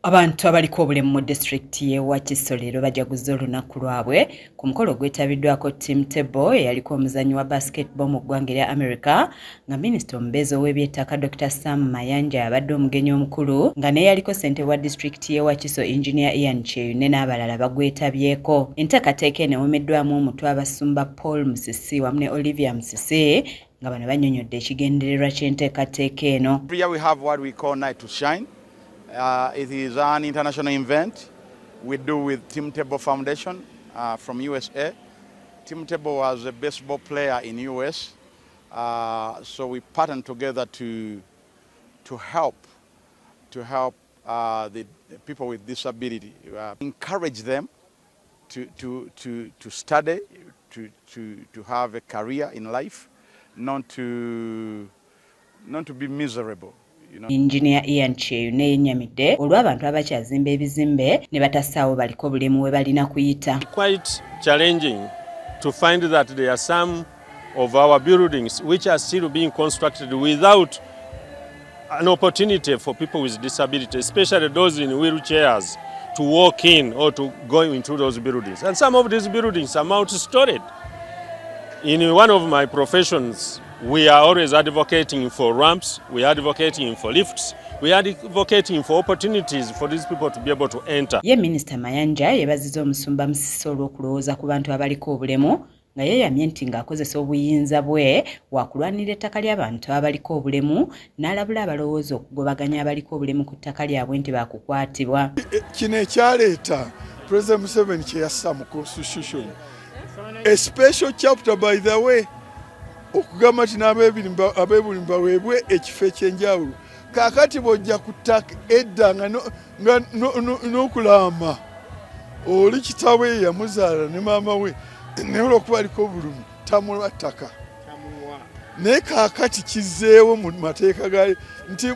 Abantu abaliko obulemu mu district y'Wakiso leero bajaguza olunaku lwabwe ku mukolo gwetabiddwako team table eyaliko omuzannyi wa basketball mu ggwanga lya America nga minisita omubeezi ow'ebyettaka Dr. Sam Mayanja abadde omugenyi omukulu nga neyaliko ssentebe wa district y'Wakiso engineer Ian Cheyune n'abalala bagwetabyeko. Enteekateeka eno ewomeddwamu omutwe abasumba Paul Musisi wamu ne Olivia Musisi nga bano bannyonnyodde ekigendererwa ky'enteekateeka eno. Here we have what we call Night to Shine. It is an international event we do with Team Table Foundation from USA. Team Table was a baseball player in US, so we partnered together to help the people with disability, encourage them to study, to have a career in life, not to be miserable. Engineer Ian Cheyune yennyamidde olw'abantu abakyazimba ebizimbe ne batassaawo baliko obulemu we balina kuyita. Quite challenging to find that there are some of our buildings which are still being constructed without an opportunity for people with disability, especially those in wheelchairs, to walk in or to go into those buildings. And some of these buildings are multi-storied. In one of my professions, we are always advocating for ramps, we are advocating for lifts, we are advocating for opportunities for these people to be able to enter. Ye Minister Mayanja yebazizza omusumba Musisi olw'okulowooza ku bantu abaliko obulemu nga yeeyamye nti ng'akozesa obuyinza bwe wakulwanira ettaka ly'abantu abaliko obulemu n'alabula abalowooza okugobaganya abaliko obulemu ku ttaka lyabwe nti baakukwatibwa. Kino ekyaleeta President Museveni kye yassa mu Constitution. A special chapter by the way. Okugamba nti n'abeebulimba weebwe ekifo ekyenjawulo kaakati bw'ojja ku ttaka edda nga n'okulamba oli kitaawe yamuzaala ne maama we naye olw'okuba aliko obulumi tamuwa ttaka naye kaakati kizzeewo mu mateeka gayo nti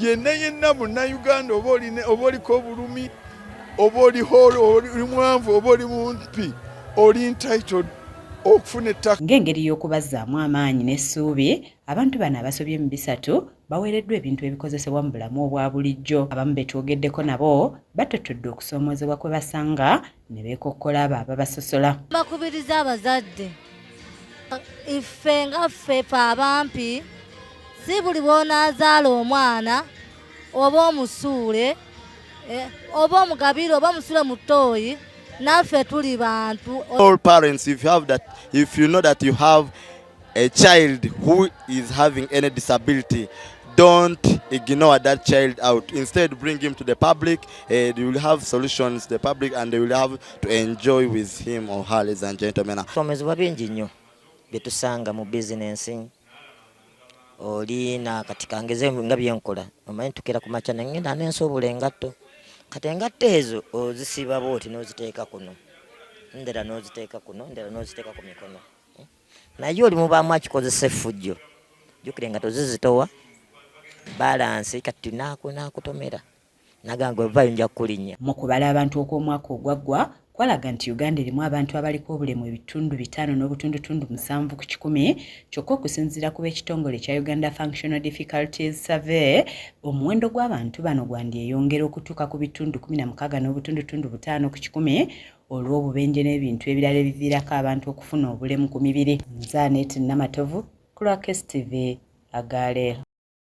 yenna munnayuganda oba oliko obulumi oba oli mwanvu oba oli mumpi oli entitled okufuna ettaka. Ng'engeri y'okubazzaamu amaanyi n'essuubi abantu bano abasobye mu bisatu baweereddwa ebintu ebikozesebwa mu bulamu obwa bulijjo. Abamu be twogeddeko nabo batotodde okusoomoozebwa kwe basanga ne beekokkola abo ababasosola. Bakubiriza abazadde iffe nga ffe abampi si buli bw'onaazaala omwana oba omusuule oba omugabire oba omusuule mu ttooyi. All parents, if you know that you have a child who is having any disability, don't ignore that child out. Instead, bring him to the public. You will have solutions, the public, and they will have to enjoy with him or her, ladies and gentlemen. Somezebwa bingi nnyo byetusanga mu bizinensi oli na katika ngeze nga byenkola omanyi tukira ku macha ngenda n'ensobola engatto kati engatto ezo ozisiba booti n'oziteeka kuno ndera n'oziteeka kuno ndera n'oziteeka ku mikono naye oli mubaamu akikozesa effujjo jjukira engatto zizitowa balansi kati nakutomera naganga ovaayo nja kulinnya. Mu kubala abantu okw'omwaka ogwaggwa kwalaga nti Uganda erimu abantu abaliko obulemu ebitundu 5.7 ku 100 kyokka okusinziira ku b'ekitongole kya Uganda Functional Difficulties Survey omuwendo gw'abantu bano gwandyeyongera okutuuka ku bitundu 16.5 ku 100 olw'obubenje n'ebintu ebirala ebiviirako abantu okufuna obulemu ku mibiri. Nze Annette Namatovu ku Lwaabwe-Wakiso TV Agaleero.